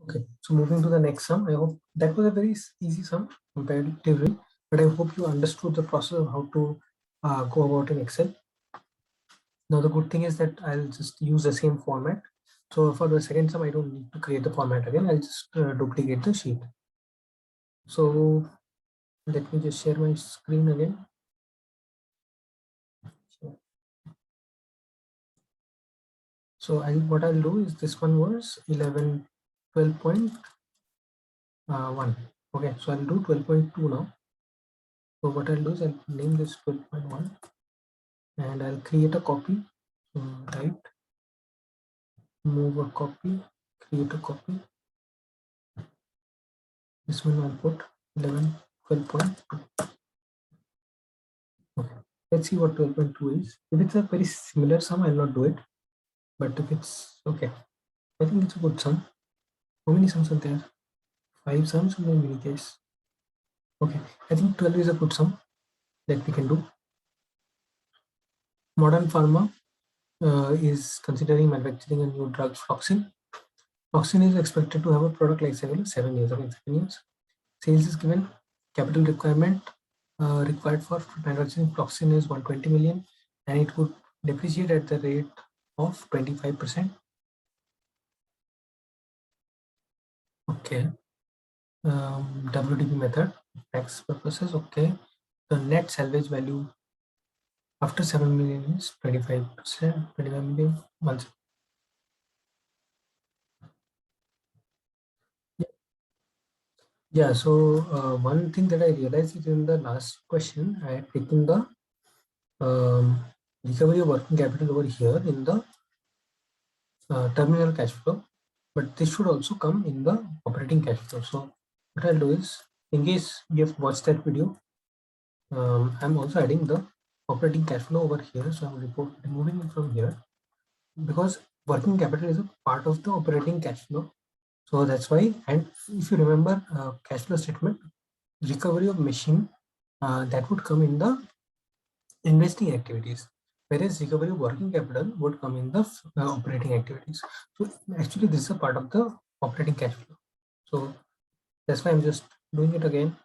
Okay, so moving to the next sum, I hope that was a very easy sum comparatively, but I hope you understood the process of how to go about in Excel. Now the good thing is that I'll just use the same format. So for the second sum, I don't need to create the format again. I'll just duplicate the sheet. So let me just share my screen again. So what I'll do is this one was 12.1. Okay, so I'll do 12.2 now. So what I'll do is I'll name this 12.1 and I'll create a copy. So right, move a copy, create a copy. This one I'll put 12.2. Okay, let's see what 12.2 is. If it's a very similar sum, I'll not do it. But if it's okay, I think it's a good sum. How many sums are there? 5 sums in the mini case. Okay, I think 12 is a good sum that we can do. Modern Pharma is considering manufacturing a new drug, Floxin. Floxin is expected to have a product life cycle of 7 years. Okay, 7 years. Sales is given. Capital requirement required for manufacturing Floxin is 120 million, and it would depreciate at the rate of 25%. Okay. WDP method, tax purposes. Okay. The net salvage value after 7 million is 25%, 25 million months. Yeah, so one thing that I realized is in the last question, I had taken the recovery of working capital over here in the terminal cash flow, but this should also come in the operating cash flow. So what I'll do is, in case you have watched that video, I'm also adding the operating cash flow over here. So I'm removing it from here because working capital is a part of the operating cash flow. So that's why, and if you remember cash flow statement, recovery of machine, that would come in the investing activities, whereas recovery of working capital would come in the operating activities. So actually this is a part of the operating cash flow. So that's why I'm just doing it again,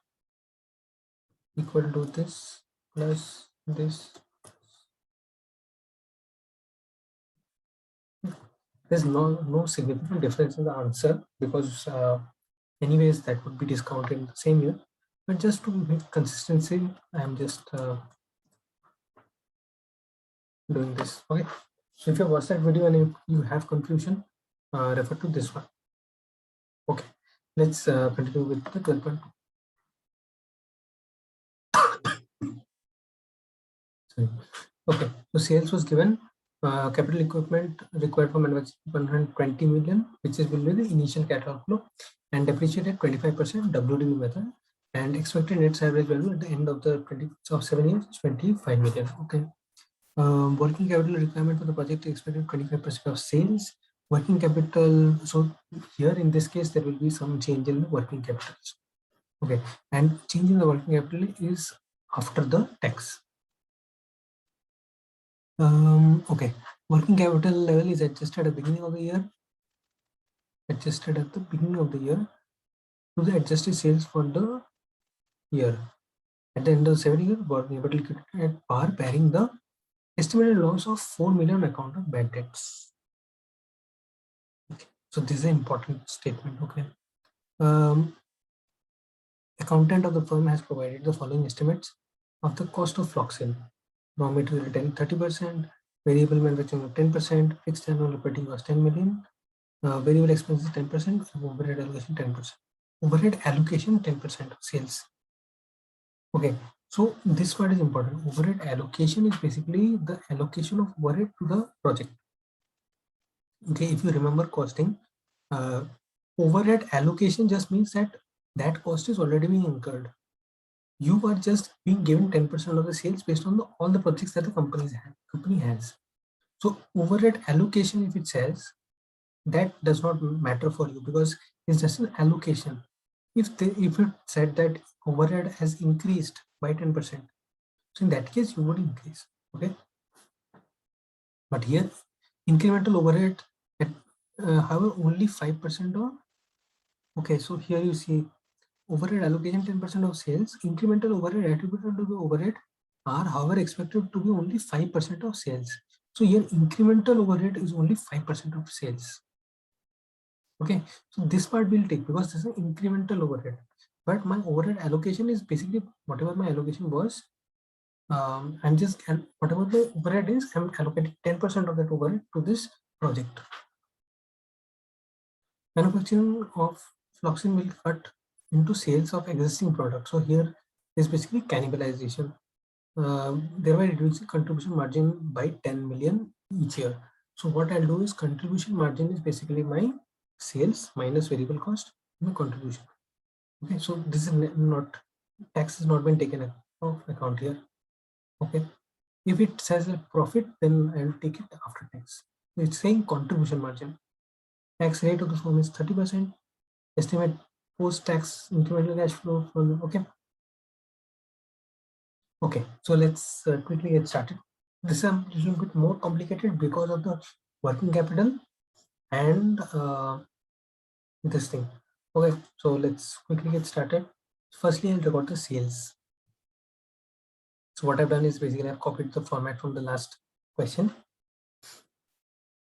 equal to this plus this. There's no significant difference in the answer because anyways that would be discounted in the same year, but just to make consistency, I'm just doing this. Okay, so if you watch that video and if you have confusion, refer to this one. Okay, let's continue with the 12.2. Okay, so sales was given. Capital equipment required for manufacturing 120 million, which is will be the initial capital flow, and depreciated 25% WDV method, and expected net average value at the end of the 7 years is 25 million. Okay. Working capital requirement for the project is expected 25% of sales. Working capital, so here in this case there will be some change in the working capital. Okay, and change in the working capital is after the tax. Okay, working capital level is adjusted at the beginning of the year. Adjusted at the beginning of the year to the adjusted sales for the year. At the end of the 7 year, working capital at par, bearing the estimated loss of 4 million on account of bad debts. Okay. So this is an important statement. Okay. Accountant of the firm has provided the following estimates of the cost of Floxin. Raw material 30%, variable manufacturing of 10%, fixed annual operating cost 10 million, variable expenses 10%, overhead allocation 10%. Overhead allocation 10% of sales. Okay, so this part is important. Overhead allocation is basically the allocation of overhead to the project. Okay, if you remember costing, overhead allocation just means that that cost is already being incurred. You are just being given 10% of the sales based on all the projects that the company has. So overhead allocation, if it says, that does not matter for you because it's just an allocation. If it said that overhead has increased by 10%, so in that case you would increase. Okay, but here incremental overhead at however only 5% or Okay, so here you see overhead allocation 10% of sales, incremental overhead attributed to the overhead are however expected to be only 5% of sales. So here incremental overhead is only 5% of sales. Okay, so this part will take because this is incremental overhead, but my overhead allocation is basically whatever my allocation was. I'm just whatever the overhead is, I'm allocating 10% of that overhead to this project. Manufacturing of Floxin will cut into sales of existing products. So here is basically cannibalization, thereby reducing contribution margin by 10 million each year. So what I'll do is contribution margin is basically my sales minus variable cost, my contribution. Okay, so this is not, tax has not been taken off account here. Okay, if it says a profit, then I'll take it after tax. It's saying contribution margin. Tax rate of the firm is 30%. Estimate post-tax incremental cash flow from, okay, so let's quickly get started. This is a little bit more complicated because of the working capital and this thing. Okay, so let's quickly get started. Firstly, I'll record the sales. So what I've done is basically I've copied the format from the last question.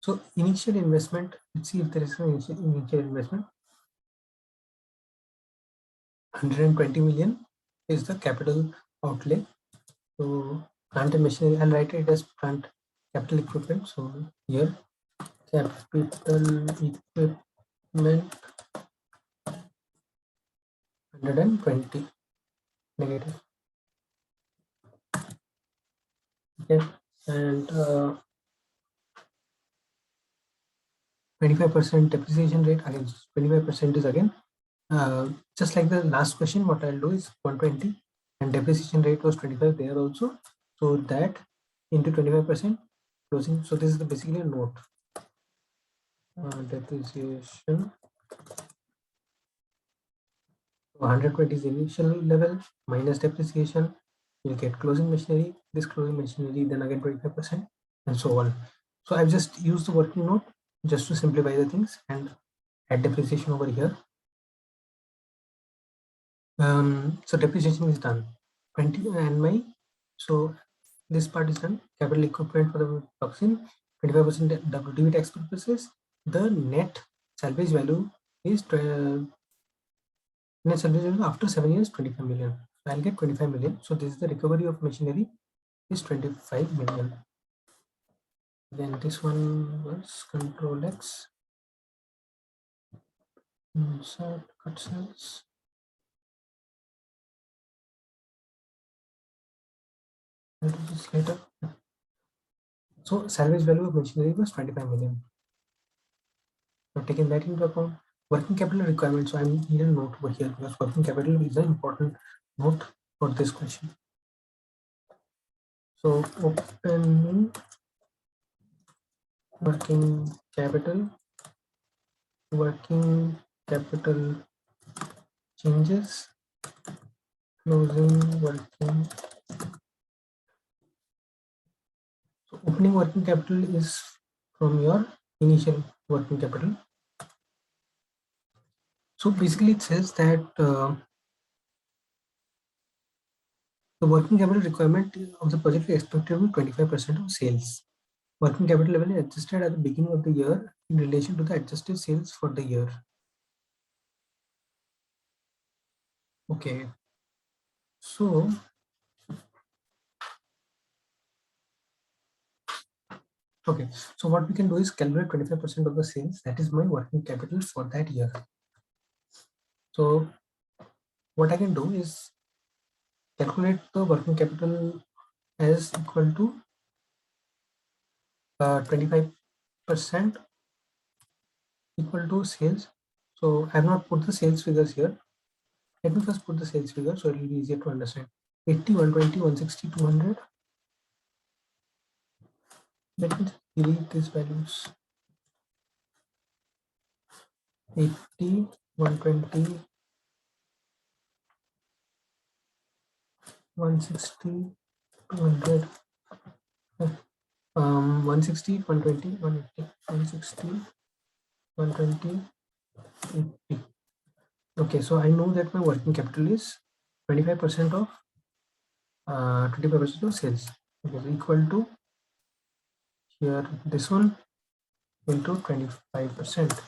So initial investment, let's see if there is an initial investment. 120 million is the capital outlay. So plant and machinery, I'll write it as plant capital equipment. So here capital equipment 120 negative. Okay, and 25% depreciation rate, again 25% is again just like the last question. What I'll do is 120 and depreciation rate was 25 there also, so that into 25% closing. So this is basically a note. Depreciation 120 is initial level minus depreciation, you'll get closing machinery, this closing machinery, then again 25% and so on. So I've just used the working note just to simplify the things and add depreciation over here. So depreciation is done 20 and my, so this part is done. Capital equipment for the Floxin 25% WDV tax purposes. The net salvage value is net salvage value after 7 years 25 million. So I'll get 25 million. So this is the recovery of machinery is 25 million. Then this one was Control X. Insert cut cells. I'll do this later. So salvage value of machinery was 25 million. So taking that into account, working capital requirement. So I'm need a note over here because working capital is an important note for this question. So opening working capital changes, closing working. So opening working capital is from your initial working capital. So basically it says that the working capital requirement of the project is expected to be 25% of sales. Working capital level is adjusted at the beginning of the year in relation to the adjusted sales for the year. Okay. So okay, so what we can do is calculate 25% of the sales. That is my working capital for that year. So what I can do is calculate the working capital as equal to 25% equal to sales. So I have not put the sales figures here. Let me first put the sales figure so it will be easier to understand. 80, 120, 160, 200. Let me delete these values. 80, 120, 160, 200. 160, 120, 180, 160, 120, 80. Okay, so I know that my working capital is 25% of 25% of sales, which is equal to here this one into 25%.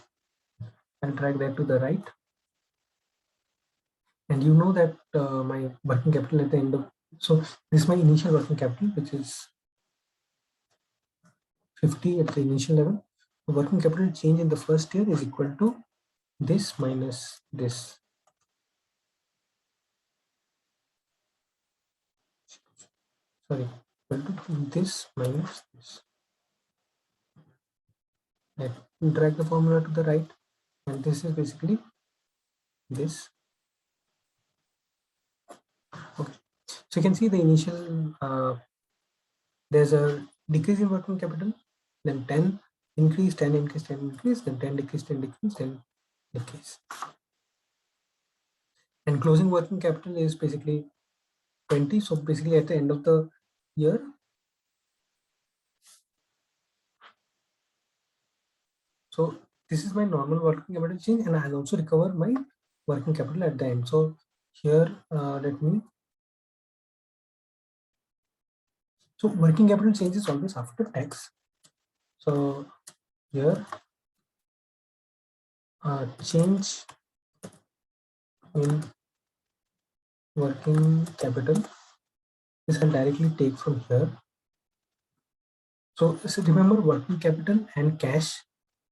I'll drag that to the right, and you know that my working capital at the end of, so this is my initial working capital, which is 50 at the initial level. The working capital change in the first year is equal to this minus this. Sorry, equal to this minus this. I drag the formula to the right, and this is basically this. Okay, so you can see the initial there's a decrease in working capital, then 10 increase, 10 increase, 10 increase, then 10 decrease, 10 decrease, 10 decrease. And closing working capital is basically 20. So basically at the end of the year, so this is my normal working capital change, and I'll also recover my working capital at the end. So here, let me, so working capital change is always after tax. So here, change in working capital, this I'll directly take from here. So remember, working capital and cash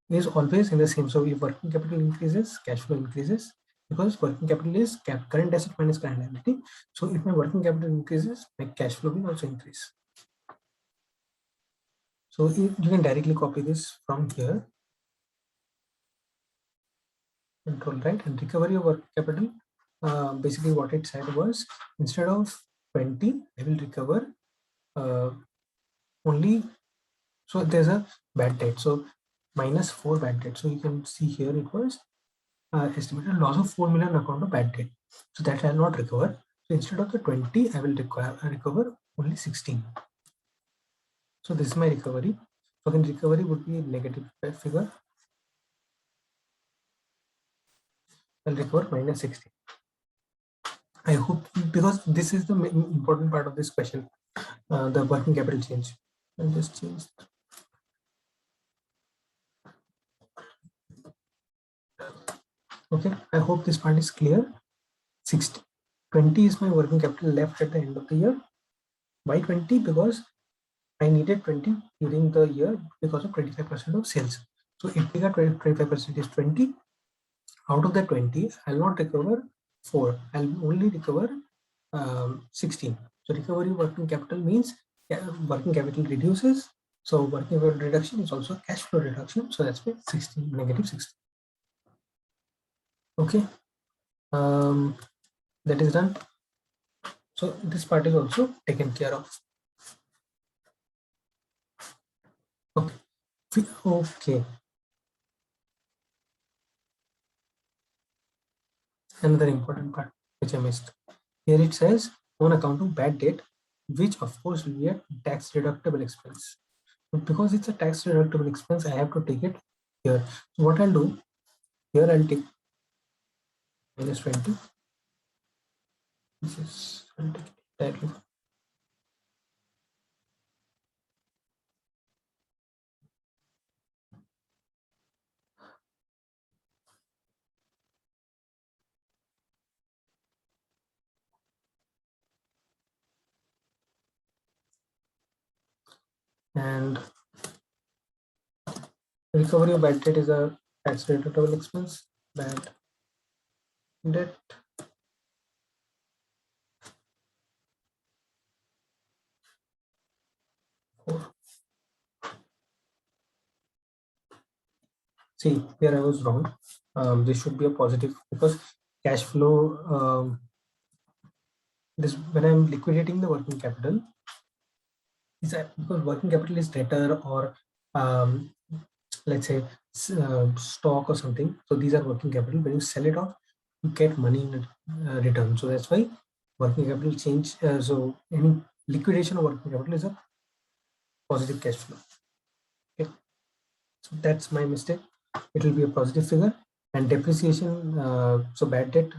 is always in the same. So if working capital increases, cash flow increases, because working capital is current asset minus current liability. So if my working capital increases, my cash flow will also increase. So you can directly copy this from here. Control right, and recovery of working capital. Basically what it said was, instead of 20, I will recover only, so there's a bad debt. So minus 4 bad debt. So you can see here it was estimated loss of 4 million account of bad debt. So that I will not recover. So instead of the 20, I will recover only 16. So this is my recovery. So then recovery would be a negative figure. I'll recover minus 16. I hope, because this is the important part of this question, the working capital change. I'll just change. Okay, I hope this part is clear. 60, 20 is my working capital left at the end of the year. Why 20? Because I needed 20 during the year because of 25% of sales. So if we got 25% is 20, out of that 20, I'll not recover 4. I'll only recover 16. So recovery working capital means working capital reduces. So working capital reduction is also cash flow reduction. So that's why 16, negative 16. Okay. That is done. So this part is also taken care of. Okay. Okay. Another important part which I missed. Here it says, on account of bad debt, which of course will be a tax deductible expense. But because it's a tax deductible expense, I have to take it here. So what I'll do, here I'll take minus 20. This is, I'll take it directly. And recovery of bad debt is a tax deductible expense. Bad debt. See, here I was wrong. This should be a positive because cash flow, this when I'm liquidating the working capital, is that because working capital is debtor or let's say stock or something. So these are working capital. When you sell it off, you get money in return. So that's why working capital change. So any liquidation of working capital is a positive cash flow. Okay, so that's my mistake. It will be a positive figure. And depreciation, so bad debt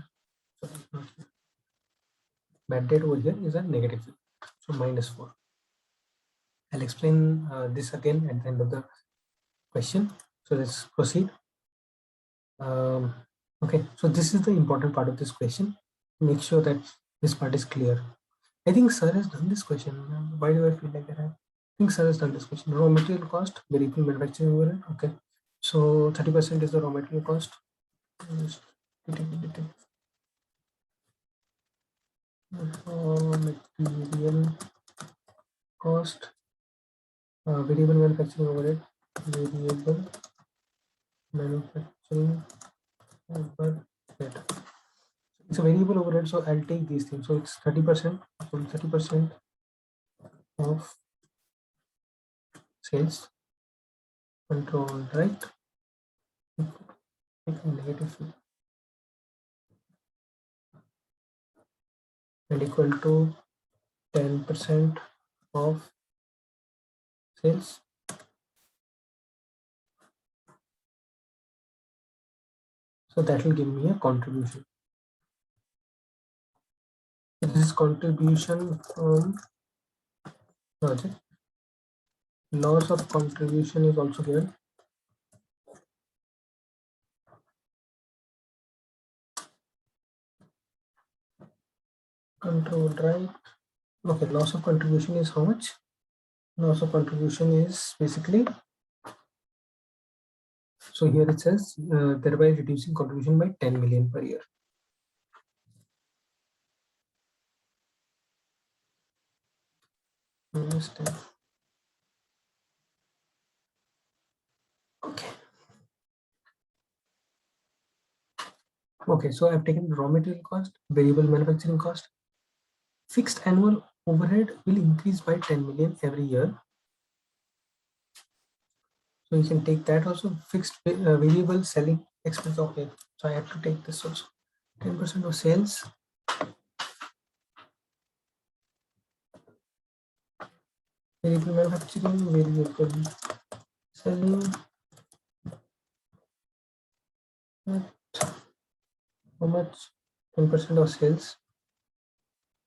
over here is a negative, so -4. I'll explain this again at the end of the question. So let's proceed. Okay, so this is the important part of this question. Make sure that this part is clear. I think sir has done this question. Why do I feel like that? I think sir has done this question. Raw material cost, variable manufacturing overhead. Okay, so 30% is the raw material cost. Raw material cost, variable manufacturing overhead, variable manufacturing overhead. It's a variable overhead, so I'll take these things. So it's 30%. So 30% of sales control, right? Negative and equal to 10% of sales. So that will give me a contribution. This is contribution from project. Loss of contribution is also given. Control, right? Okay, loss of contribution is how much? Loss of contribution is basically, so here it says thereby reducing contribution by 10 million per year. Understand. Okay. Okay, so I've taken raw material cost, variable manufacturing cost. Fixed annual overhead will increase by 10 million every year. So you can take that also. Fixed variable selling expense. Okay, so I have to take this also. 10% of sales. Variable manufacturing, variable selling. How much? 10% of sales.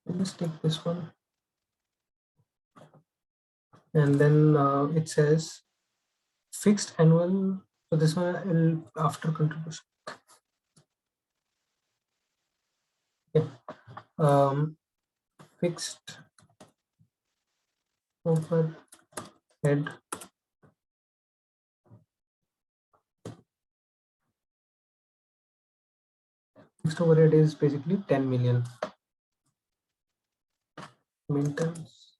Let's take this one. And then it says fixed annual. So this one will after contribution. Yeah. Fixed overhead fixed overhead is basically 10 million. Maintenance.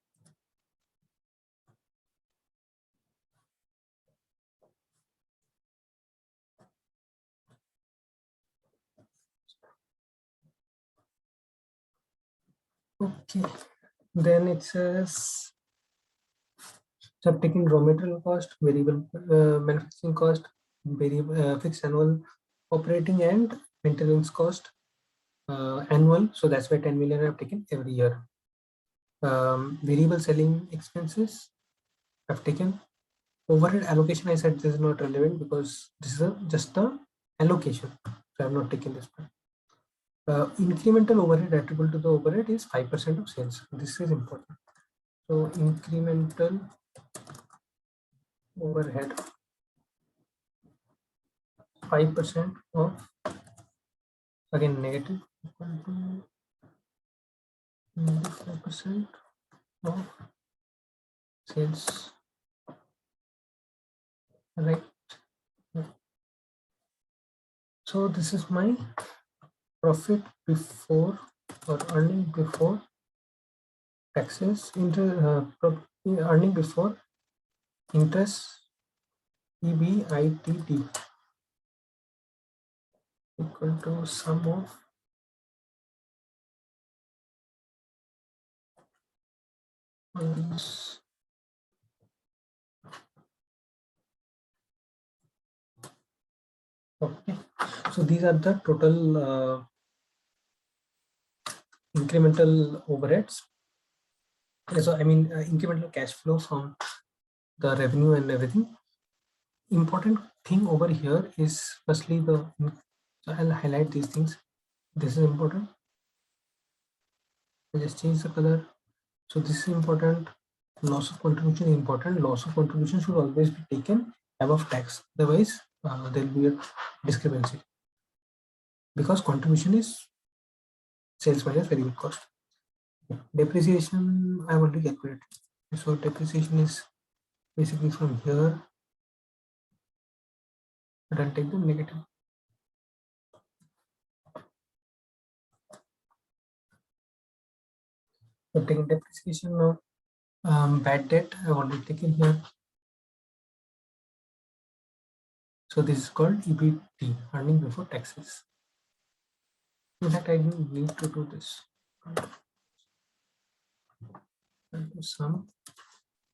Okay, then it says, so I've taken raw material cost, variable manufacturing cost, variable fixed annual operating and maintenance cost annual. So that's why 10 million I've taken every year. Variable selling expenses I've taken. Overhead allocation, I said this is not relevant because this is just the allocation. So I've not taken this one. Incremental overhead attributable to the overhead is 5% of sales. This is important. So incremental overhead 5% of, again negative, 5% of sales, right? So this is my profit before or earning before taxes, earning before interest, EBITD equal to sum of these. Okay, so these are the total incremental overheads. So I mean incremental cash flow from the revenue and everything. Important thing over here is firstly so I'll highlight these things. This is important. I just change the color. So this is important. Loss of contribution is important. Loss of contribution should always be taken above tax. Otherwise, there will be a discrepancy because contribution is sales minus variable cost. Depreciation I want to calculate. So depreciation is basically from here. But I'll take the negative. So taking depreciation now. Bad debt I already taken here. So this is called EBT, earning before taxes. In fact, I didn't need to do this. Sum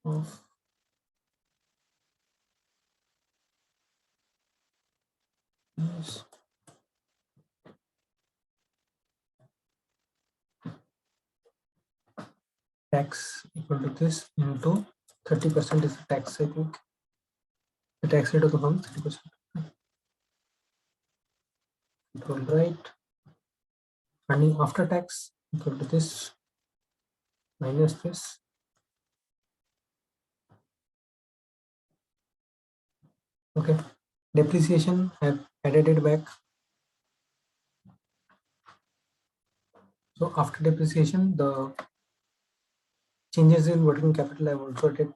of these tax equal to this into 30% is the tax, I think. The tax rate of the firm 30%. Control right. Earning after tax equal to this minus this. Okay. Depreciation, I've added it back. So after depreciation, the changes in working capital I've also added.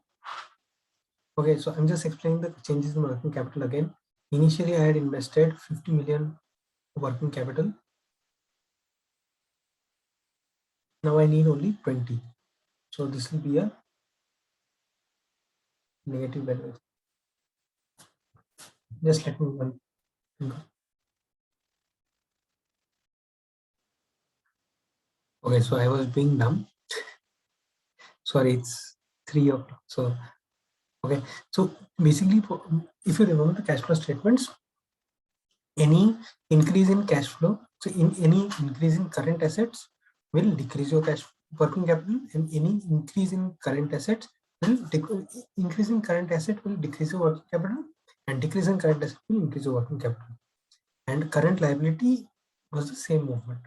Okay, so I'm just explaining the changes in working capital again. Initially, I had invested 50 million working capital. Now I need only 20. So this will be a negative value. Just let me one. Okay, so I was being dumb. Sorry, it's 3 o'clock. So okay, so basically, if you remember the cash flow statements, any increase in cash flow, so in any increase in current assets will decrease your cash working capital, and any increase in current assets will increase in current asset will decrease your working capital, and decrease in current asset will increase your working capital. And current liability was the same movement.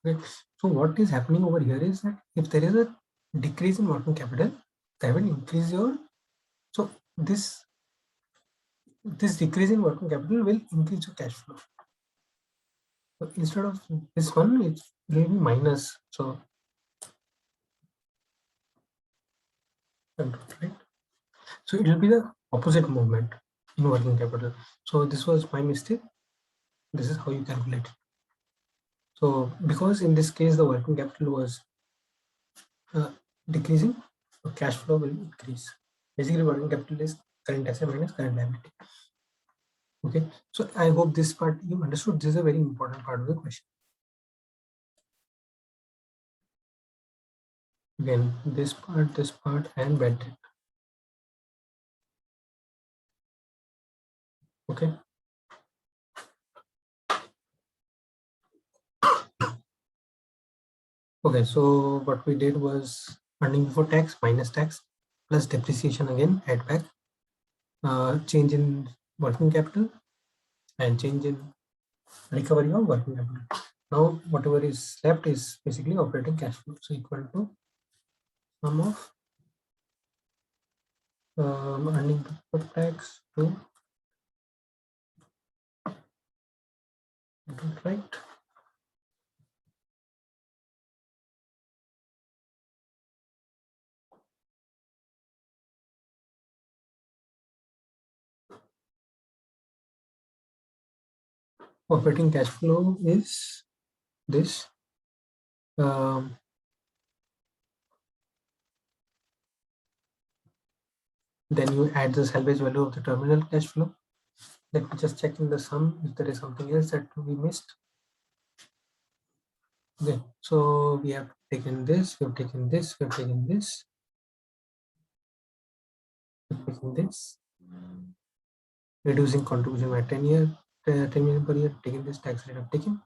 Okay. So what is happening over here is that if there is a decrease in working capital, that will increase your, so this decrease in working capital will increase your cash flow. So instead of this one, it will be minus. So right. So it will be the opposite movement in working capital. So this was my mistake. This is how you calculate it. So because in this case the working capital was decreasing, so cash flow will increase. Basically, working capital is current asset minus current liability. Okay, so I hope this part you understood. This is a very important part of the question. Again, this part, and bad debt. Okay. Okay, so what we did was earning before tax minus tax plus depreciation again, add back, change in working capital, and change in recovery of working capital. Now whatever is left is basically operating cash flow. So equal to sum of earning before tax to right. Operating cash flow is this. Then you add the salvage value of the terminal cash flow. Let me just check in the sum if there is something else that we missed. Okay, so we have taken this, we have taken this, we have taken this, we have taken this, reducing contribution by 10 million per year, taking this tax rate of taken.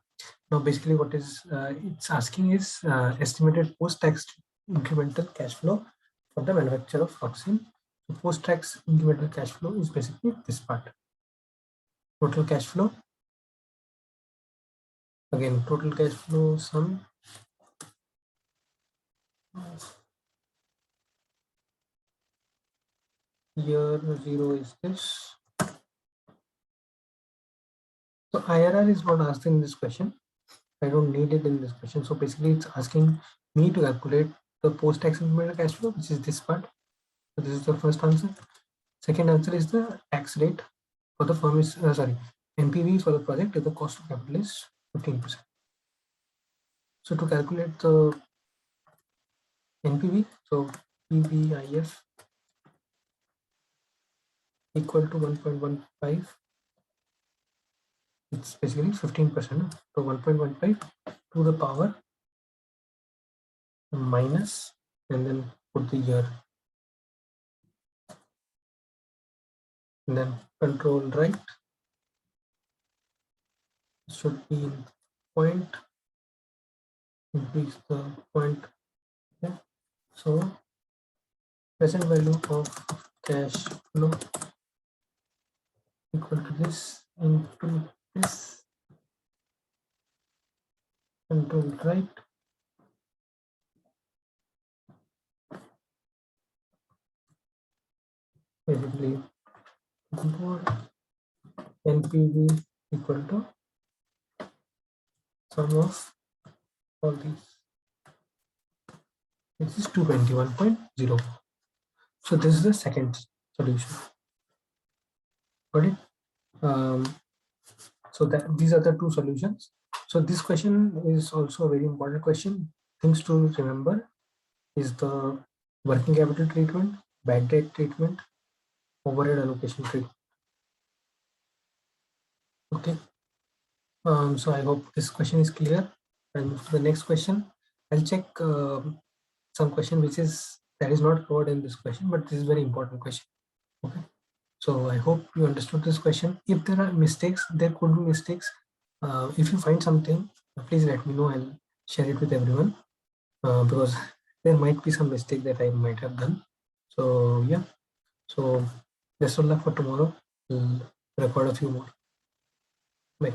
Now basically what is it's asking is estimated post-tax incremental cash flow for the manufacture of Floxin. So post-tax incremental cash flow is basically this part. Total cash flow. Again, total cash flow sum. Year 0 is this. So IRR is not asked in this question. I don't need it in this question. So basically it's asking me to calculate the post-tax implemented cash flow, which is this part. So this is the first answer. Second answer is the tax rate for the firm is, NPV for the project if the cost of capital is 15%. So to calculate the NPV, so PVIF equal to 1.15. It's basically 15%. So 1.15 to the power minus, and then put the year, and then control right should be in point, increase the point. Okay. So present value of cash flow equal to this into this, control right, basically NPV equal to sum of all these. This is 221.0. So this is the second solution. Got it? So that these are the two solutions. So this question is also a very important question. Things to remember is the working capital treatment, bad debt treatment, overhead allocation treatment. Okay. So I hope this question is clear. And for the next question, I'll check some question which is that is not covered in this question, but this is very important question. Okay. So I hope you understood this question. If there are mistakes, there could be mistakes. If you find something, please let me know. I'll share it with everyone because there might be some mistake that I might have done. So yeah. So best of luck for tomorrow. We'll record a few more. Bye.